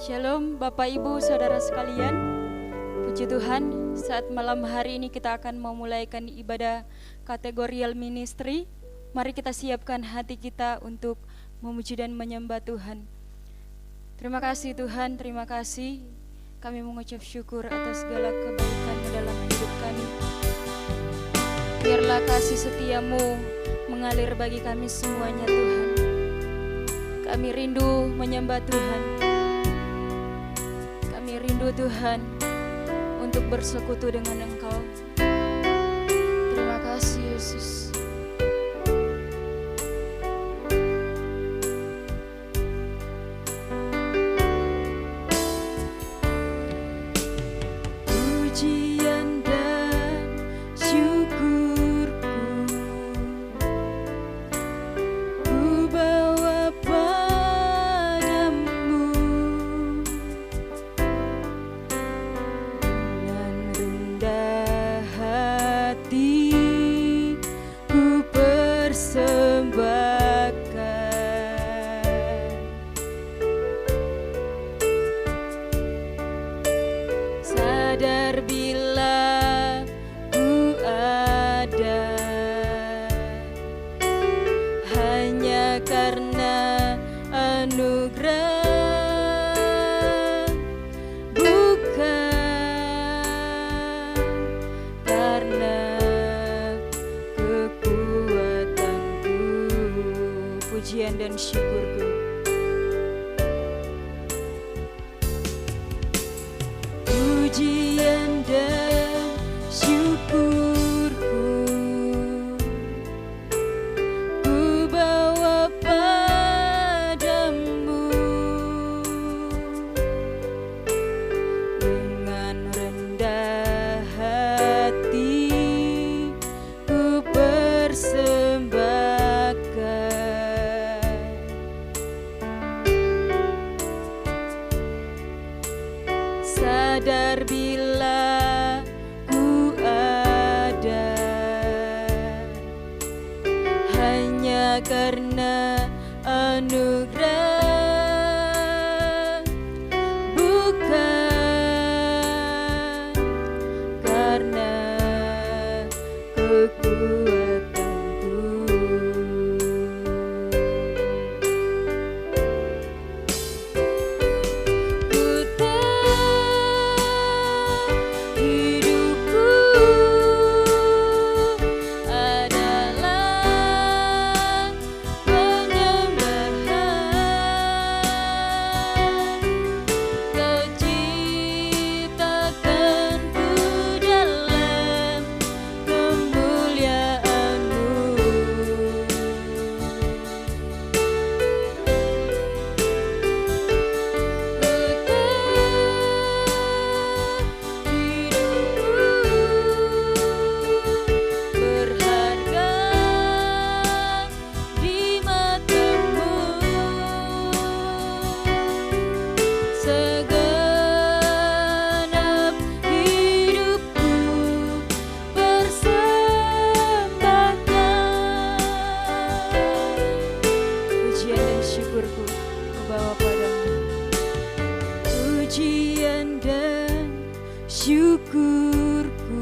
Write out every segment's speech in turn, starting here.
Shalom Bapak Ibu Saudara sekalian. Puji Tuhan, saat malam hari ini kita akan memulaikan ibadah kategorial ministry. Mari kita siapkan hati kita untuk memuji dan menyembah Tuhan. Terima kasih Tuhan, terima kasih. Kami mengucap syukur atas segala kebaikan-Mu dalam hidup kami. Biarlah kasih setia-Mu mengalir bagi kami semuanya Tuhan. Kami rindu menyembah Tuhan. Kami rindu Tuhan untuk bersekutu dengan Engkau. Terima kasih Yesus. Pujian dan syukurku ku bawa padamu dengan rendah hati ku persembahkan. Sadar bila ku ada hanya karena anugerah, bukan karena kekuatanku. Pujian dan syukurku. Pujian dan syukurku ku bawa padamu dengan rendah hati ku persembahkan. Sadar bila ku ada hanya karena anugerah, bukan karena kekuatanku. Ku hidupku adalah penyembahan. Kau ciptakanku dalam kemuliaan-Mu. Hidupku berharga di mata-Mu. Segenap hidupku persembahkan. Pujian dan syukurku ku bawa padamu. Pujian dan syukurku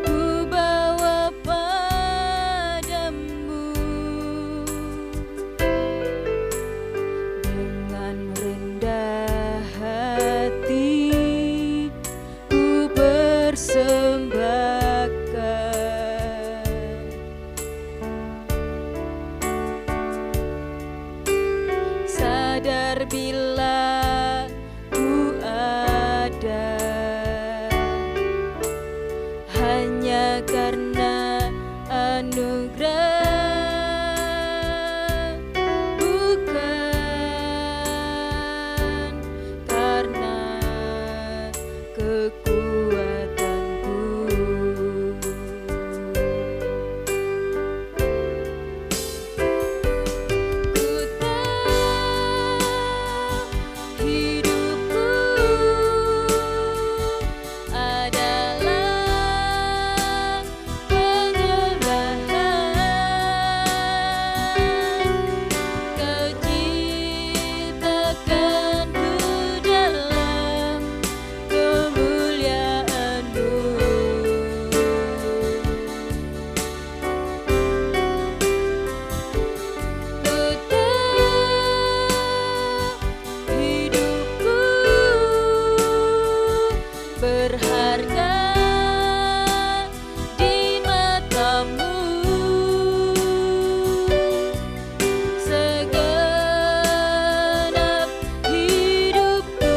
ku bawa padamu dengan rendah hati ku persembahkan. Sadar bila ku ada hanya karena anugerah, bukan karena kekuatanku. Ku tahu hidupku adalah penyembahan. Kau berharga di matamu. Segenap hidupku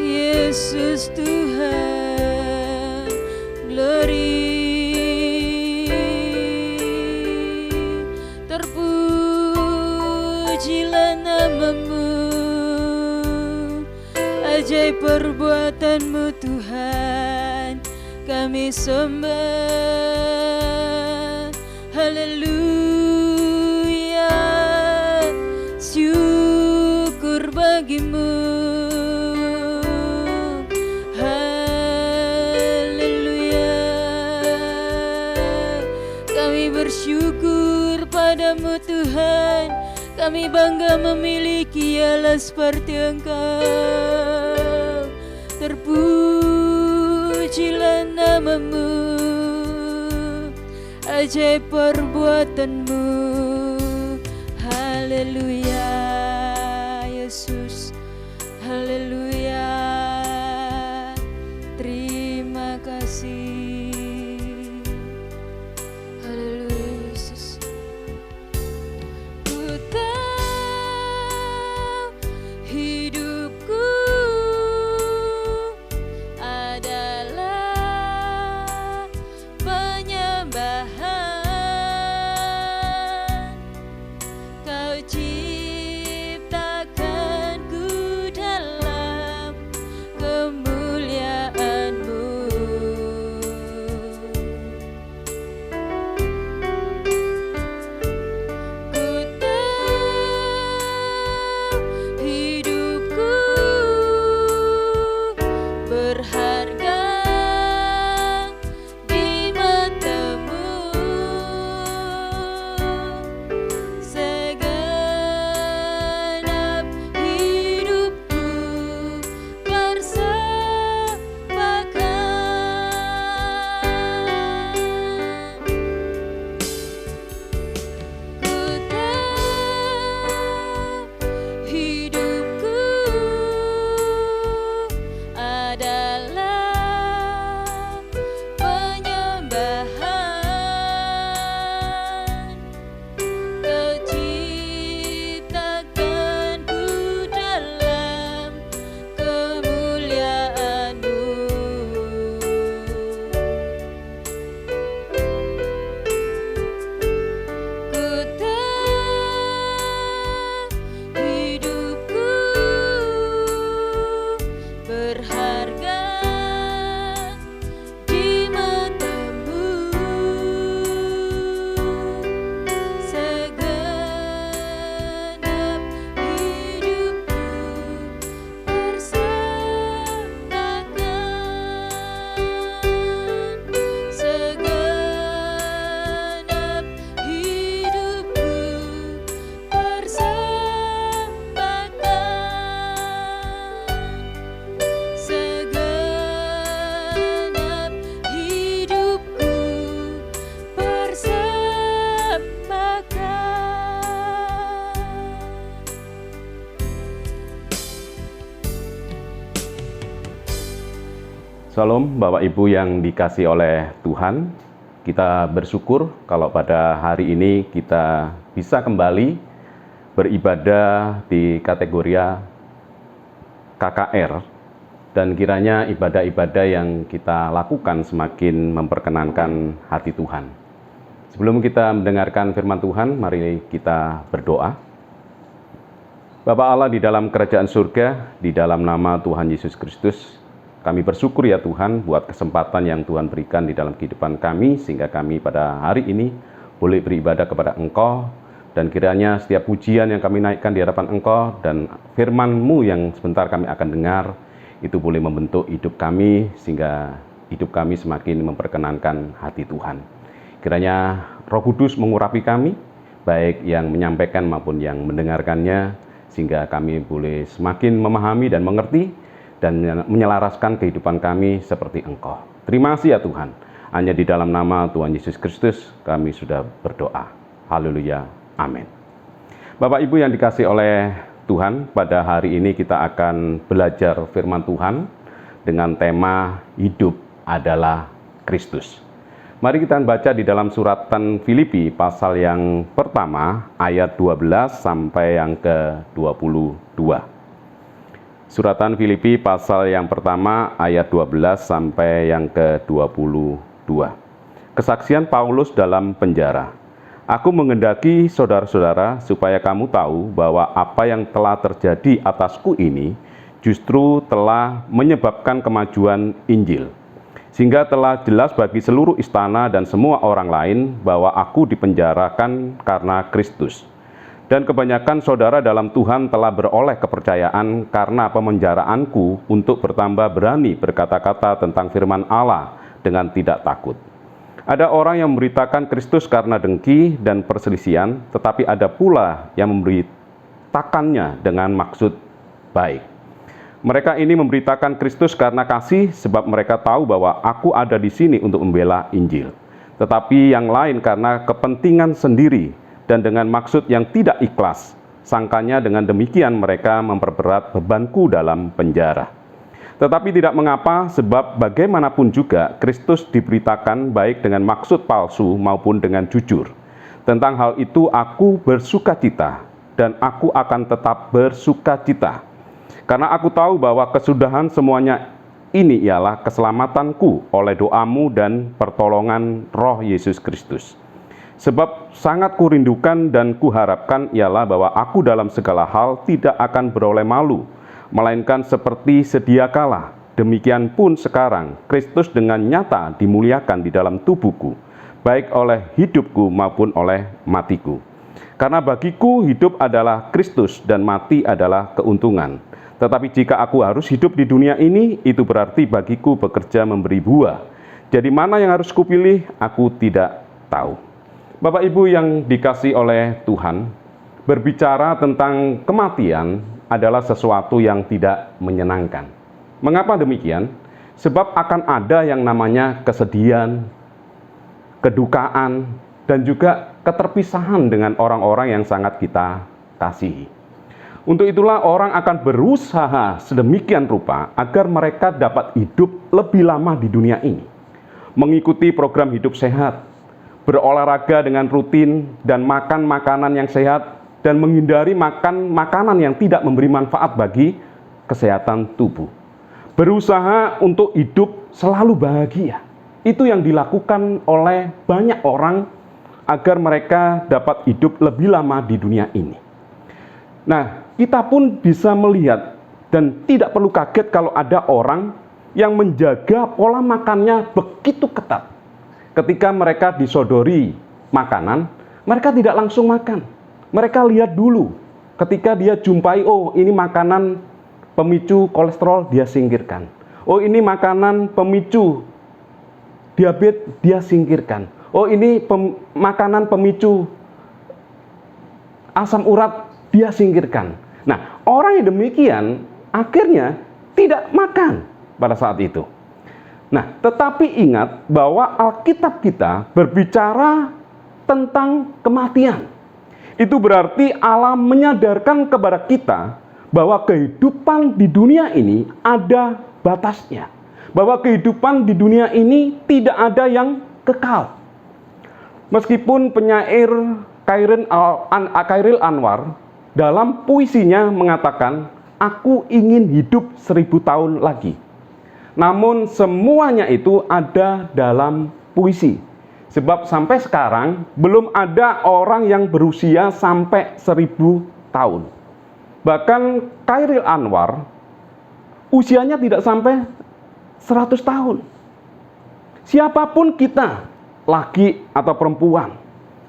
Yesus Tuhan, glory. Terpujilah namamu, ajaib perbuatanmu Tuhan, kami sembah. Haleluya, syukur bagimu. Bersyukur padamu Tuhan, kami bangga memiliki Allah seperti Engkau. Terpujilah namamu, ajaib perbuatanmu. Haleluya Yesus, haleluya, terima kasih. Kau ciptakanku dalam Salam Bapak Ibu yang dikasihi oleh Tuhan. Kita bersyukur kalau pada hari ini kita bisa kembali beribadah di kategori KKR, dan kiranya ibadah-ibadah yang kita lakukan semakin memperkenankan hati Tuhan. Sebelum kita mendengarkan firman Tuhan, mari kita berdoa. Bapa Allah di dalam kerajaan surga, di dalam nama Tuhan Yesus Kristus, kami bersyukur ya Tuhan buat kesempatan yang Tuhan berikan di dalam kehidupan kami, sehingga kami pada hari ini boleh beribadah kepada Engkau, dan kiranya setiap pujian yang kami naikkan di hadapan Engkau dan firman-Mu yang sebentar kami akan dengar, itu boleh membentuk hidup kami, sehingga hidup kami semakin memperkenankan hati Tuhan. Kiranya Roh Kudus mengurapi kami, baik yang menyampaikan maupun yang mendengarkannya, sehingga kami boleh semakin memahami dan mengerti, dan menyelaraskan kehidupan kami seperti Engkau. Terima kasih ya Tuhan. Hanya di dalam nama Tuhan Yesus Kristus kami sudah berdoa. Haleluya. Amin. Bapak Ibu yang dikasihi oleh Tuhan, pada hari ini kita akan belajar firman Tuhan dengan tema hidup adalah Kristus. Mari kita baca di dalam suratan Filipi pasal yang pertama ayat 12 sampai yang ke-22. Suratan Filipi pasal yang pertama ayat 12 sampai yang ke-22. Kesaksian Paulus dalam penjara. Aku menghendaki saudara-saudara supaya kamu tahu bahwa apa yang telah terjadi atasku ini justru telah menyebabkan kemajuan Injil. Sehingga telah jelas bagi seluruh istana dan semua orang lain bahwa aku dipenjarakan karena Kristus. Dan kebanyakan saudara dalam Tuhan telah beroleh kepercayaan karena pemenjaraanku untuk bertambah berani berkata-kata tentang firman Allah dengan tidak takut. Ada orang yang memberitakan Kristus karena dengki dan perselisihan, tetapi ada pula yang memberitakannya dengan maksud baik. Mereka ini memberitakan Kristus karena kasih, sebab mereka tahu bahwa aku ada di sini untuk membela Injil. Tetapi yang lain karena kepentingan sendiri, dan dengan maksud yang tidak ikhlas. Sangkanya dengan demikian mereka memperberat bebanku dalam penjara. Tetapi tidak mengapa, sebab bagaimanapun juga Kristus diberitakan baik dengan maksud palsu maupun dengan jujur. Tentang hal itu aku bersukacita, dan aku akan tetap bersukacita. Karena aku tahu bahwa kesudahan semuanya ini ialah keselamatanku oleh doamu dan pertolongan Roh Yesus Kristus. Sebab sangat kurindukan dan kuharapkan ialah bahwa aku dalam segala hal tidak akan beroleh malu, melainkan seperti sedia kala, demikian pun sekarang Kristus dengan nyata dimuliakan di dalam tubuhku, baik oleh hidupku maupun oleh matiku. Karena bagiku hidup adalah Kristus dan mati adalah keuntungan. Tetapi jika aku harus hidup di dunia ini, itu berarti bagiku bekerja memberi buah. Jadi mana yang harus kupilih, aku tidak tahu. Bapak Ibu yang dikasihi oleh Tuhan, berbicara tentang kematian adalah sesuatu yang tidak menyenangkan. Mengapa demikian? Sebab akan ada yang namanya kesedihan, kedukaan, dan juga keterpisahan dengan orang-orang yang sangat kita kasihi. Untuk itulah orang akan berusaha sedemikian rupa agar mereka dapat hidup lebih lama di dunia ini, mengikuti program hidup sehat, berolahraga dengan rutin, dan makan makanan yang sehat, dan menghindari makan makanan yang tidak memberi manfaat bagi kesehatan tubuh. Berusaha untuk hidup selalu bahagia. Itu yang dilakukan oleh banyak orang agar mereka dapat hidup lebih lama di dunia ini. Nah, kita pun bisa melihat dan tidak perlu kaget kalau ada orang yang menjaga pola makannya begitu ketat. Ketika mereka disodori makanan, mereka tidak langsung makan. Mereka lihat dulu. Ketika dia jumpai, oh ini makanan pemicu kolesterol, dia singkirkan. Oh ini makanan pemicu diabetes, dia singkirkan. Oh ini makanan pemicu asam urat, dia singkirkan. Nah, orang yang demikian akhirnya tidak makan pada saat itu. Nah, tetapi ingat bahwa Alkitab kita berbicara tentang kematian. Itu berarti Allah menyadarkan kepada kita bahwa kehidupan di dunia ini ada batasnya. bahwa kehidupan di dunia ini tidak ada yang kekal. Meskipun penyair Chairil Anwar dalam puisinya mengatakan, "Aku ingin hidup 1000 tahun lagi." Namun semuanya itu ada dalam puisi. Sebab sampai sekarang belum ada orang yang berusia sampai 1000 tahun. Bahkan Chairil Anwar usianya tidak sampai 100 tahun. Siapapun kita, laki atau perempuan,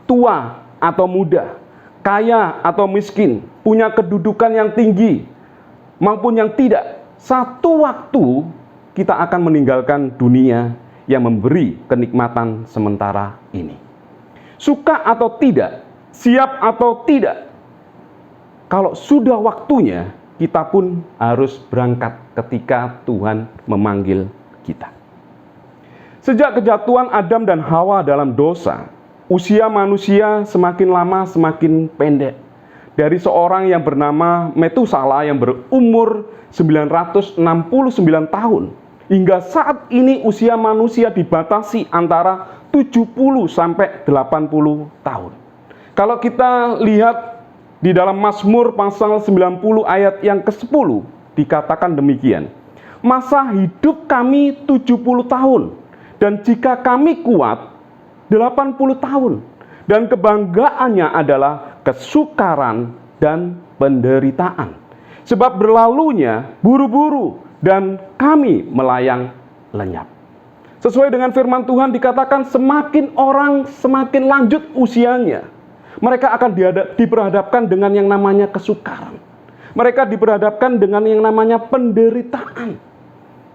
tua atau muda, kaya atau miskin, punya kedudukan yang tinggi maupun yang tidak, satu waktu kita akan meninggalkan dunia yang memberi kenikmatan sementara ini. Suka atau tidak, siap atau tidak, kalau sudah waktunya, kita pun harus berangkat ketika Tuhan memanggil kita. Sejak kejatuhan Adam dan Hawa dalam dosa, usia manusia semakin lama semakin pendek. Dari seorang yang bernama Metusala yang berumur 969 tahun, hingga saat ini usia manusia dibatasi antara 70 sampai 80 tahun. Kalau kita lihat di dalam Mazmur pasal 90 ayat yang ke-10 dikatakan demikian. Masa hidup kami 70 tahun, dan jika kami kuat 80 tahun. Dan kebanggaannya adalah kesukaran dan penderitaan. Sebab berlalunya buru-buru dan kami melayang lenyap. Sesuai dengan firman Tuhan dikatakan semakin orang semakin lanjut usianya, mereka akan diperhadapkan dengan yang namanya kesukaran. Mereka diperhadapkan dengan yang namanya penderitaan.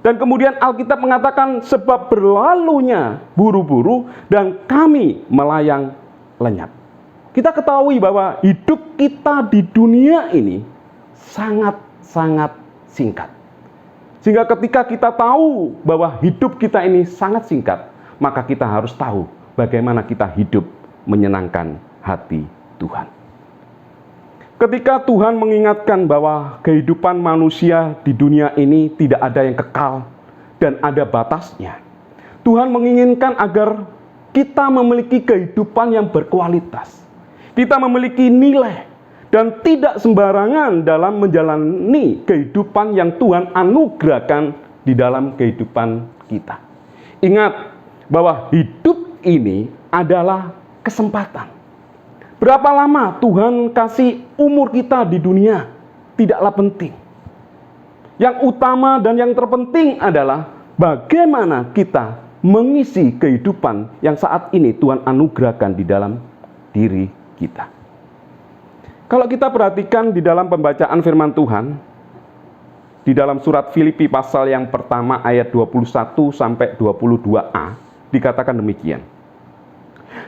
Dan kemudian Alkitab mengatakan sebab berlalunya buru-buru dan kami melayang lenyap. Kita ketahui bahwa hidup kita di dunia ini sangat-sangat singkat. Sehingga ketika kita tahu bahwa hidup kita ini sangat singkat, maka kita harus tahu bagaimana kita hidup menyenangkan hati Tuhan. Ketika Tuhan mengingatkan bahwa kehidupan manusia di dunia ini tidak ada yang kekal dan ada batasnya, Tuhan menginginkan agar kita memiliki kehidupan yang berkualitas. Kita memiliki nilai dan tidak sembarangan dalam menjalani kehidupan yang Tuhan anugerahkan di dalam kehidupan kita. Ingat bahwa hidup ini adalah kesempatan. Berapa lama Tuhan kasih umur kita di dunia tidaklah penting. Yang utama dan yang terpenting adalah bagaimana kita mengisi kehidupan yang saat ini Tuhan anugerahkan di dalam diri kita. Kalau kita perhatikan di dalam pembacaan firman Tuhan, di dalam surat Filipi pasal yang pertama ayat 21 sampai 22a, dikatakan demikian.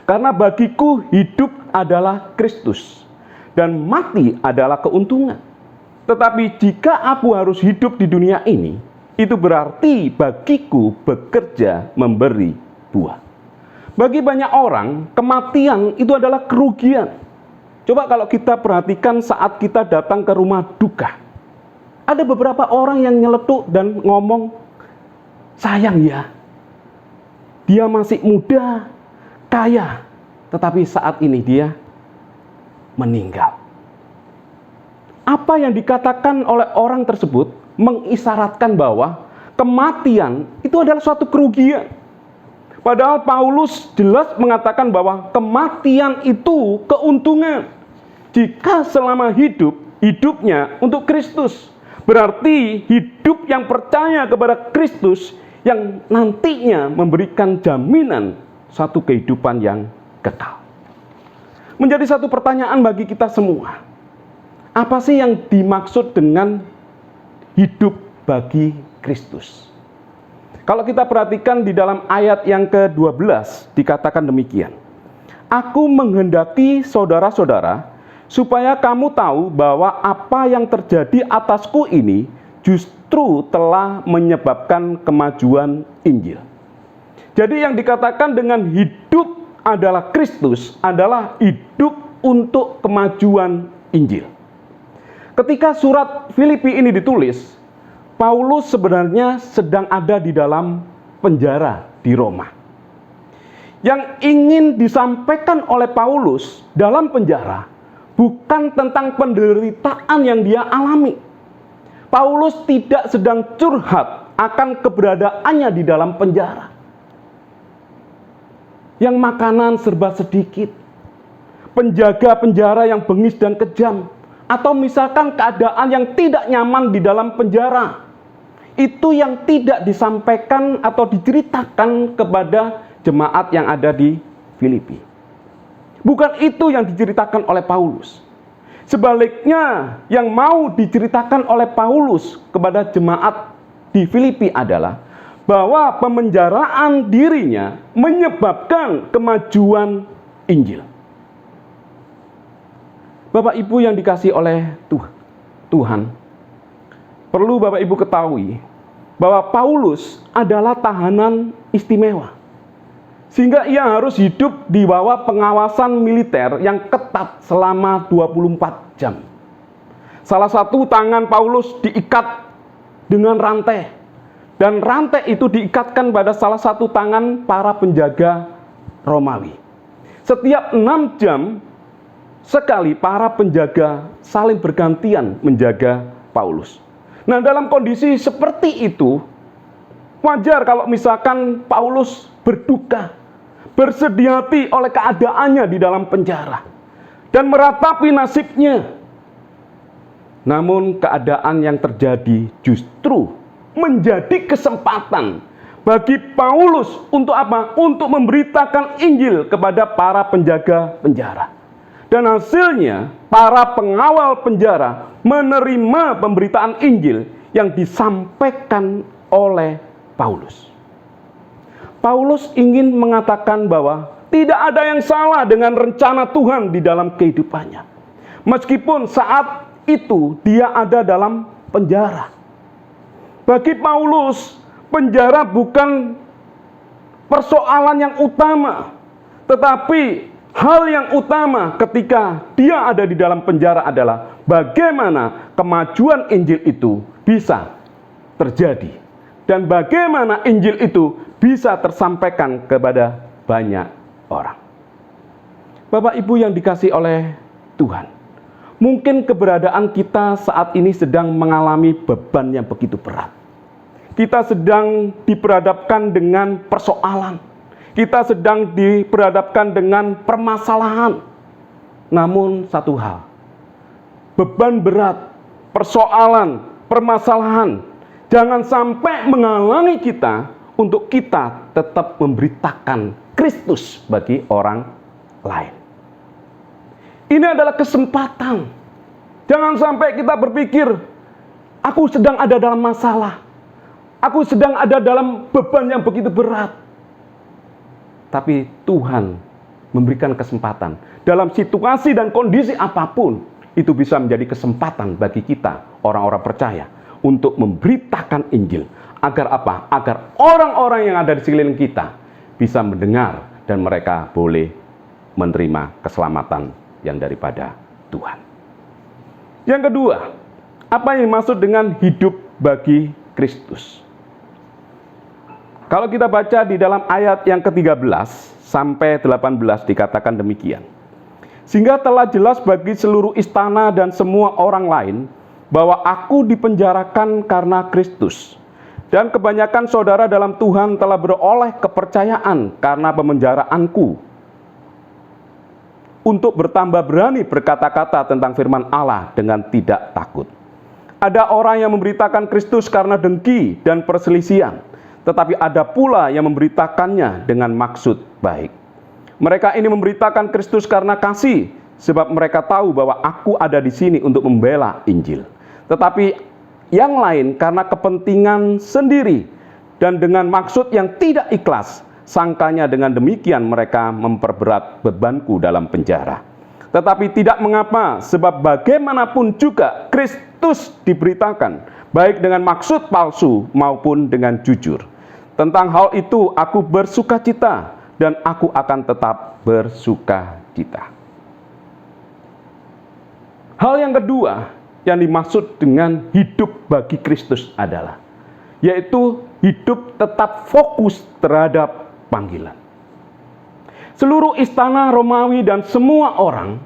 Karena bagiku hidup adalah Kristus dan mati adalah keuntungan. Tetapi jika aku harus hidup di dunia ini, itu berarti bagiku bekerja memberi buah. Bagi banyak orang, kematian itu adalah kerugian. Coba kalau kita perhatikan saat kita datang ke rumah duka. Ada beberapa orang yang nyeletuk dan ngomong, sayang ya, dia masih muda, kaya, tetapi saat ini dia meninggal. Apa yang dikatakan oleh orang tersebut mengisyaratkan bahwa kematian itu adalah suatu kerugian. Padahal Paulus jelas mengatakan bahwa kematian itu keuntungan. Jika selama hidupnya untuk Kristus, berarti hidup yang percaya kepada Kristus yang nantinya memberikan jaminan satu kehidupan yang kekal. Menjadi satu pertanyaan bagi kita semua. Apa sih yang dimaksud dengan hidup bagi Kristus? Kalau kita perhatikan di dalam ayat yang ke-12 dikatakan demikian. Aku menghendaki saudara-saudara supaya kamu tahu bahwa apa yang terjadi atasku ini justru telah menyebabkan kemajuan Injil. Jadi yang dikatakan dengan hidup adalah Kristus adalah hidup untuk kemajuan Injil. Ketika surat Filipi ini ditulis, Paulus sebenarnya sedang ada di dalam penjara di Roma. Yang ingin disampaikan oleh Paulus dalam penjara bukan tentang penderitaan yang dia alami. Paulus tidak sedang curhat akan keberadaannya di dalam penjara. Yang makanan serba sedikit, penjaga penjara yang bengis dan kejam, atau misalkan keadaan yang tidak nyaman di dalam penjara. Itu yang tidak disampaikan atau diceritakan kepada jemaat yang ada di Filipi. Bukan itu yang diceritakan oleh Paulus. Sebaliknya, yang mau diceritakan oleh Paulus kepada jemaat di Filipi adalah bahwa pemenjaraan dirinya menyebabkan kemajuan Injil. Bapak Ibu yang dikasihi oleh Tuhan, perlu Bapak Ibu ketahui bahwa Paulus adalah tahanan istimewa. Sehingga ia harus hidup di bawah pengawasan militer yang ketat selama 24 jam. Salah satu tangan Paulus diikat dengan rantai. Dan rantai itu diikatkan pada salah satu tangan para penjaga Romawi. Setiap 6 jam sekali para penjaga saling bergantian menjaga Paulus. Nah, dalam kondisi seperti itu, wajar kalau misalkan Paulus berduka, bersedih hati oleh keadaannya di dalam penjara, dan meratapi nasibnya. Namun keadaan yang terjadi justru menjadi kesempatan bagi Paulus untuk apa? Untuk memberitakan Injil kepada para penjaga penjara. Dan hasilnya, para pengawal penjara menerima pemberitaan Injil yang disampaikan oleh Paulus. Paulus ingin mengatakan bahwa tidak ada yang salah dengan rencana Tuhan di dalam kehidupannya. Meskipun saat itu dia ada dalam penjara. Bagi Paulus, penjara bukan persoalan yang utama, tetapi hal yang utama ketika dia ada di dalam penjara adalah bagaimana kemajuan Injil itu bisa terjadi, dan bagaimana Injil itu bisa tersampaikan kepada banyak orang. Bapak Ibu yang dikasihi oleh Tuhan, mungkin keberadaan kita saat ini sedang mengalami beban yang begitu berat. Kita sedang diperhadapkan dengan persoalan. Kita sedang diperhadapkan dengan permasalahan. Namun satu hal, beban berat, persoalan, permasalahan, jangan sampai menghalangi kita untuk kita tetap memberitakan Kristus bagi orang lain. Ini adalah kesempatan. Jangan sampai kita berpikir, aku sedang ada dalam masalah. Aku sedang ada dalam beban yang begitu berat. Tapi Tuhan memberikan kesempatan. Dalam situasi dan kondisi apapun, itu bisa menjadi kesempatan bagi kita, orang-orang percaya, untuk memberitakan Injil. Agar apa? Agar orang-orang yang ada di sekeliling kita bisa mendengar dan mereka boleh menerima keselamatan yang daripada Tuhan. Yang kedua, apa yang dimaksud dengan hidup bagi Kristus? Kalau kita baca di dalam ayat yang ke-13 sampai 18 dikatakan demikian. Sehingga telah jelas bagi seluruh istana dan semua orang lain bahwa aku dipenjarakan karena Kristus. Dan kebanyakan saudara dalam Tuhan telah beroleh kepercayaan karena pemenjaraanku, untuk bertambah berani berkata-kata tentang firman Allah dengan tidak takut. Ada orang yang memberitakan Kristus karena dengki dan perselisihan, tetapi ada pula yang memberitakannya dengan maksud baik. Mereka ini memberitakan Kristus karena kasih, sebab mereka tahu bahwa aku ada di sini untuk membela Injil. Tetapi yang lain karena kepentingan sendiri dan dengan maksud yang tidak ikhlas, sangkanya dengan demikian mereka memperberat bebanku dalam penjara. Tetapi tidak mengapa, sebab bagaimanapun juga Kristus diberitakan, baik dengan maksud palsu maupun dengan jujur. Tentang hal itu aku bersukacita, dan aku akan tetap bersukacita. Hal yang kedua yang dimaksud dengan hidup bagi Kristus adalah, yaitu hidup tetap fokus terhadap panggilan. Seluruh istana Romawi dan semua orang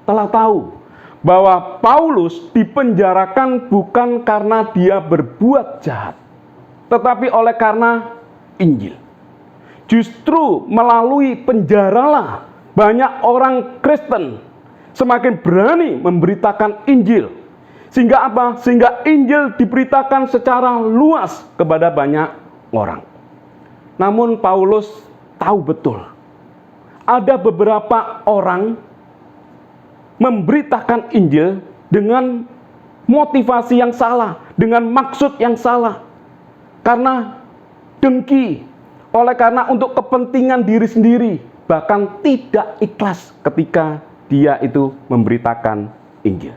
telah tahu bahwa Paulus dipenjarakan bukan karena dia berbuat jahat, tetapi oleh karena Injil. Justru melalui penjaralah banyak orang Kristen semakin berani memberitakan Injil. Sehingga apa? Sehingga Injil diberitakan secara luas kepada banyak orang. Namun Paulus tahu betul, ada beberapa orang memberitakan Injil dengan motivasi yang salah, dengan maksud yang salah. Karena dengki, oleh karena untuk kepentingan diri sendiri, bahkan tidak ikhlas ketika dia itu memberitakan Injil.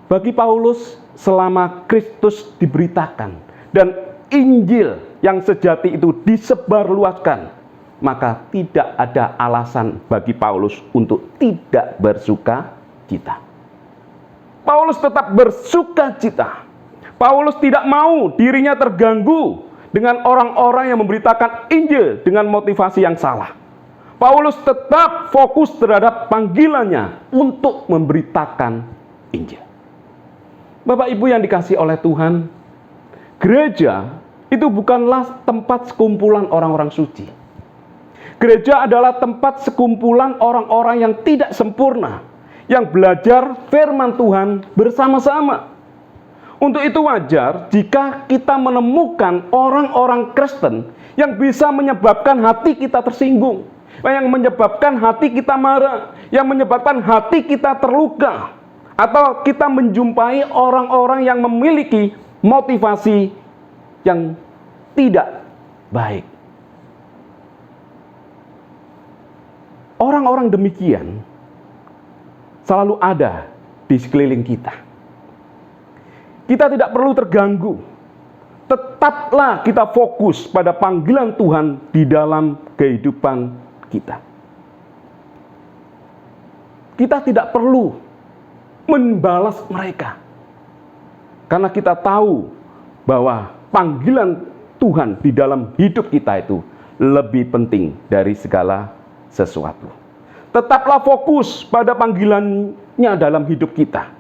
Bagi Paulus, selama Kristus diberitakan dan Injil yang sejati itu disebarluaskan, maka tidak ada alasan bagi Paulus untuk tidak bersuka cita. Paulus tetap bersuka cita. Paulus tidak mau dirinya terganggu dengan orang-orang yang memberitakan Injil dengan motivasi yang salah. Paulus tetap fokus terhadap panggilannya untuk memberitakan Injil. Bapak Ibu yang dikasihi oleh Tuhan, gereja itu bukanlah tempat sekumpulan orang-orang suci. Gereja adalah tempat sekumpulan orang-orang yang tidak sempurna, yang belajar firman Tuhan bersama-sama. Untuk itu wajar jika kita menemukan orang-orang Kristen yang bisa menyebabkan hati kita tersinggung, yang menyebabkan hati kita marah, yang menyebabkan hati kita terluka, atau kita menjumpai orang-orang yang memiliki motivasi yang tidak baik. Orang-orang demikian selalu ada di sekeliling kita. Kita tidak perlu terganggu. Tetaplah kita fokus pada panggilan Tuhan di dalam kehidupan kita. Kita tidak perlu membalas mereka, karena kita tahu bahwa panggilan Tuhan di dalam hidup kita itu lebih penting dari segala sesuatu. Tetaplah fokus pada panggilannya dalam hidup kita.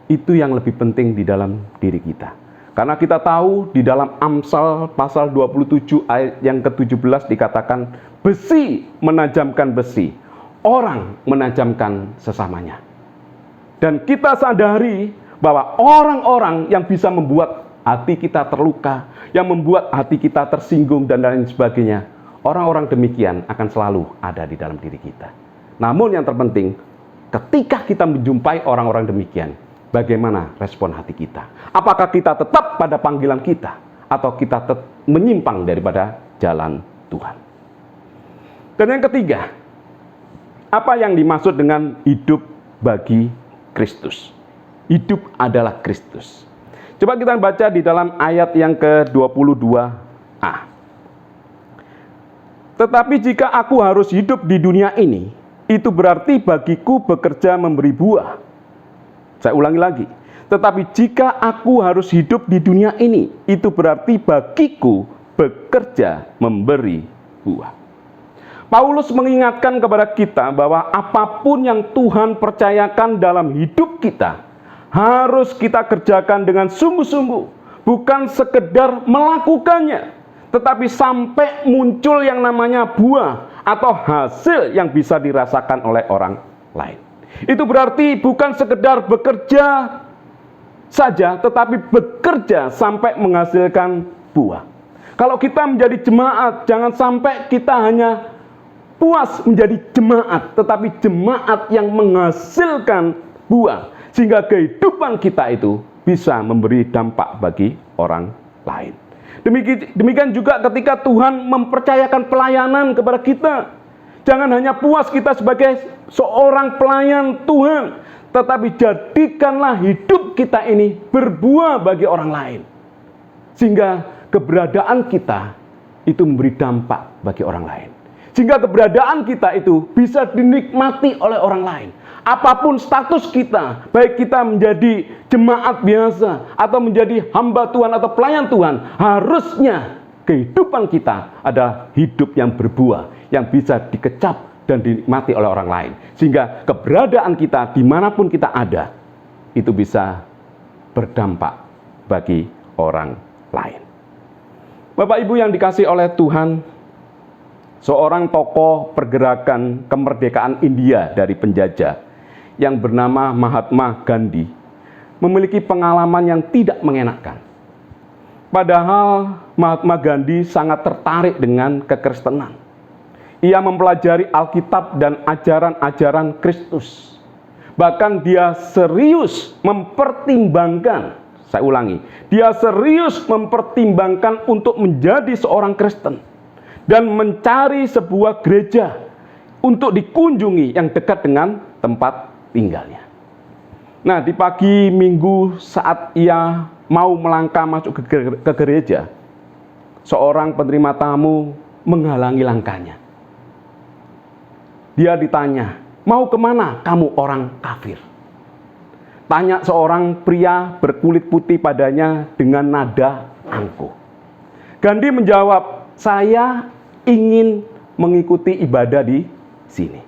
Itu yang lebih penting di dalam diri kita. Karena kita tahu di dalam Amsal pasal 27 ayat yang ke-17 dikatakan, besi menajamkan besi, orang menajamkan sesamanya. Dan kita sadari bahwa orang-orang yang bisa membuat hati kita terluka, yang membuat hati kita tersinggung dan lain sebagainya, orang-orang demikian akan selalu ada di dalam diri kita. Namun yang terpenting, ketika kita menjumpai orang-orang demikian, bagaimana respon hati kita? Apakah kita tetap pada panggilan kita, atau kita menyimpang daripada jalan Tuhan? Dan yang ketiga, apa yang dimaksud dengan hidup bagi Kristus? Hidup adalah Kristus. Coba kita baca di dalam ayat yang ke-22a. Tetapi jika aku harus hidup di dunia ini, itu berarti bagiku bekerja memberi buah. Saya ulangi lagi. Tetapi jika aku harus hidup di dunia ini, itu berarti bagiku bekerja memberi buah. Paulus mengingatkan kepada kita bahwa apapun yang Tuhan percayakan dalam hidup kita, harus kita kerjakan dengan sungguh-sungguh. Bukan sekedar melakukannya, tetapi sampai muncul yang namanya buah atau hasil yang bisa dirasakan oleh orang lain. Itu berarti bukan sekedar bekerja saja, tetapi bekerja sampai menghasilkan buah. Kalau kita menjadi jemaat, jangan sampai kita hanya puas menjadi jemaat, tetapi jemaat yang menghasilkan buah, sehingga kehidupan kita itu bisa memberi dampak bagi orang lain. Demikian juga ketika Tuhan mempercayakan pelayanan kepada kita, jangan hanya puas kita sebagai seorang pelayan Tuhan, tetapi jadikanlah hidup kita ini berbuah bagi orang lain, sehingga keberadaan kita itu memberi dampak bagi orang lain. Sehingga keberadaan kita itu bisa dinikmati oleh orang lain. Apapun status kita, baik kita menjadi jemaat biasa atau menjadi hamba Tuhan atau pelayan Tuhan, harusnya kehidupan kita adalah hidup yang berbuah, yang bisa dikecap dan dinikmati oleh orang lain. Sehingga keberadaan kita dimanapun kita ada, itu bisa berdampak bagi orang lain. Bapak Ibu yang dikasihi oleh Tuhan, seorang tokoh pergerakan kemerdekaan India dari penjajah yang bernama Mahatma Gandhi memiliki pengalaman yang tidak mengenakan. Padahal Mahatma Gandhi sangat tertarik dengan kekristenan. Ia mempelajari Alkitab dan ajaran-ajaran Kristus. Bahkan dia serius mempertimbangkan, saya ulangi, dia serius mempertimbangkan untuk menjadi seorang Kristen dan mencari sebuah gereja untuk dikunjungi yang dekat dengan tempat tinggalnya. Nah, di pagi Minggu saat ia mau melangkah masuk ke gereja, seorang penerima tamu menghalangi langkahnya. Dia ditanya, "Mau kemana kamu orang kafir?" Tanya seorang pria berkulit putih padanya dengan nada angkuh. Gandhi menjawab, "Saya ingin mengikuti ibadah di sini."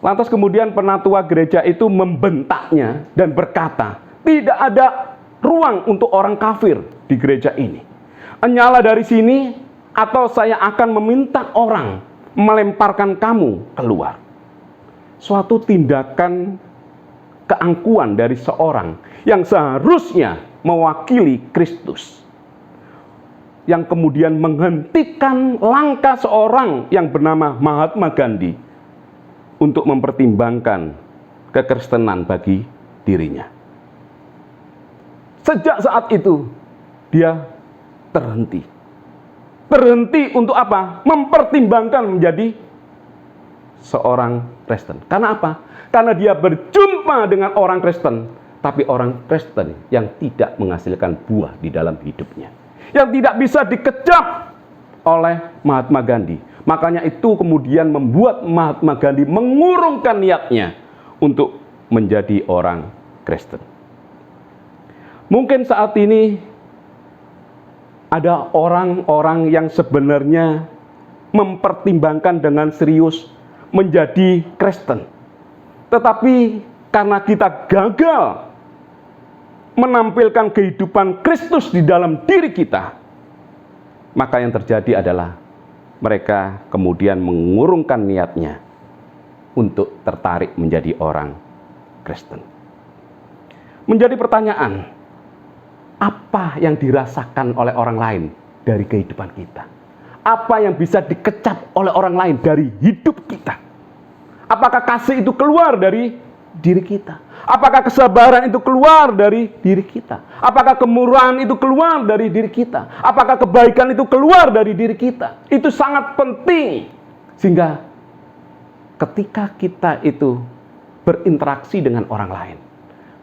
Lantas kemudian penatua gereja itu membentaknya dan berkata, "Tidak ada ruang untuk orang kafir di gereja ini. Enyalah dari sini atau saya akan meminta orang melemparkan kamu keluar." Suatu tindakan keangkuhan dari seorang yang seharusnya mewakili Kristus, yang kemudian menghentikan langkah seorang yang bernama Mahatma Gandhi untuk mempertimbangkan kekristenan bagi dirinya. Sejak saat itu, dia terhenti. Terhenti untuk apa? Mempertimbangkan menjadi seorang Kristen. Karena apa? Karena dia berjumpa dengan orang Kristen, tapi orang Kristen yang tidak menghasilkan buah di dalam hidupnya, yang tidak bisa dikecap oleh Mahatma Gandhi. Makanya itu kemudian membuat Mahatma Gandhi mengurungkan niatnya untuk menjadi orang Kristen. Mungkin saat ini ada orang-orang yang sebenarnya mempertimbangkan dengan serius menjadi Kristen. Tetapi karena kita gagal menampilkan kehidupan Kristus di dalam diri kita, maka yang terjadi adalah mereka kemudian mengurungkan niatnya untuk tertarik menjadi orang Kristen. Menjadi pertanyaan, apa yang dirasakan oleh orang lain dari kehidupan kita? Apa yang bisa dikecap oleh orang lain dari hidup kita? Apakah kasih itu keluar dari diri kita? Apakah kesabaran itu keluar dari diri kita? Apakah kemurahan itu keluar dari diri kita? Apakah kebaikan itu keluar dari diri kita? Itu sangat penting. Sehingga ketika kita itu berinteraksi dengan orang lain,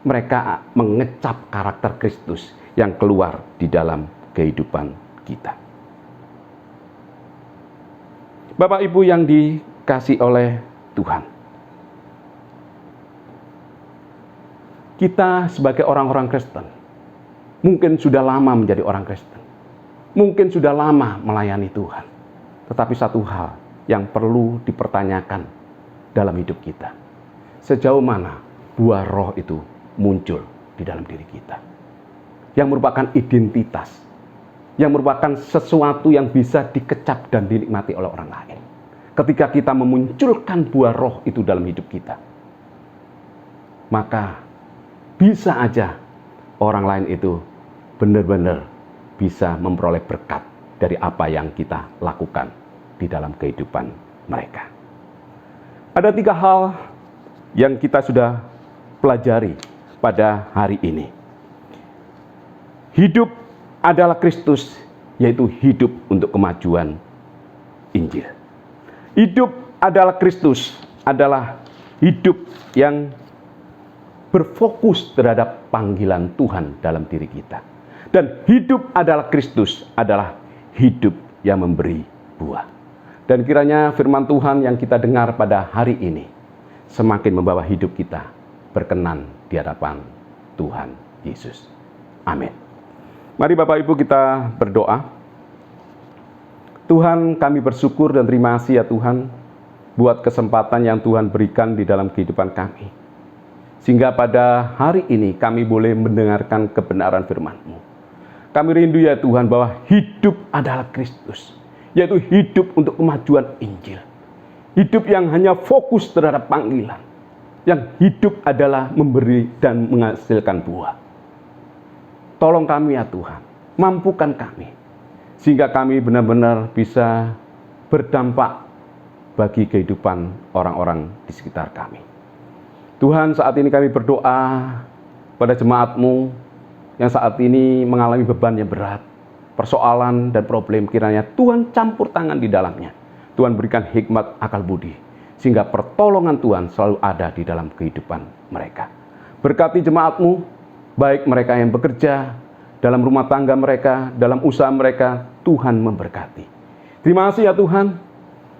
mereka mengecap karakter Kristus yang keluar di dalam kehidupan kita. Bapak Ibu yang dikasihi oleh Tuhan, kita sebagai orang-orang Kristen mungkin sudah lama menjadi orang Kristen, mungkin sudah lama melayani Tuhan, tetapi satu hal yang perlu dipertanyakan dalam hidup kita, sejauh mana buah roh itu muncul di dalam diri kita, yang merupakan identitas, yang merupakan sesuatu yang bisa dikecap dan dinikmati oleh orang lain. Ketika kita memunculkan buah roh itu dalam hidup kita, maka bisa aja orang lain itu benar-benar bisa memperoleh berkat dari apa yang kita lakukan di dalam kehidupan mereka. Ada 3 hal yang kita sudah pelajari pada hari ini. Hidup adalah Kristus, yaitu hidup untuk kemajuan Injil. Hidup adalah Kristus, adalah hidup yang berfokus terhadap panggilan Tuhan dalam diri kita. Dan hidup adalah Kristus, adalah hidup yang memberi buah. Dan kiranya firman Tuhan yang kita dengar pada hari ini semakin membawa hidup kita berkenan di hadapan Tuhan Yesus. Amin. Mari Bapak Ibu kita berdoa. Tuhan, kami bersyukur dan terima kasih ya Tuhan, buat kesempatan yang Tuhan berikan di dalam kehidupan kami. Sehingga pada hari ini kami boleh mendengarkan kebenaran firman-Mu. Kami rindu ya Tuhan bahwa hidup adalah Kristus, yaitu hidup untuk kemajuan Injil. Hidup yang hanya fokus terhadap panggilan. Yang hidup adalah memberi dan menghasilkan buah. Tolong kami ya Tuhan, mampukan kami, sehingga kami benar-benar bisa berdampak bagi kehidupan orang-orang di sekitar kami. Tuhan, saat ini kami berdoa pada jemaat-Mu yang saat ini mengalami beban yang berat, persoalan dan problem, kiranya Tuhan campur tangan di dalamnya. Tuhan berikan hikmat akal budi, sehingga pertolongan Tuhan selalu ada di dalam kehidupan mereka. Berkati jemaat-Mu, baik mereka yang bekerja, dalam rumah tangga mereka, dalam usaha mereka, Tuhan memberkati. Terima kasih ya Tuhan,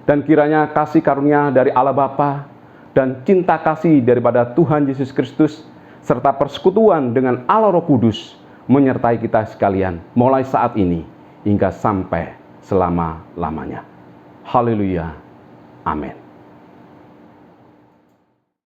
dan kiranya kasih karunia dari Allah Bapa dan cinta kasih daripada Tuhan Yesus Kristus, serta persekutuan dengan Allah Roh Kudus, menyertai kita sekalian, mulai saat ini, hingga sampai selama-lamanya. Haleluya. Amin.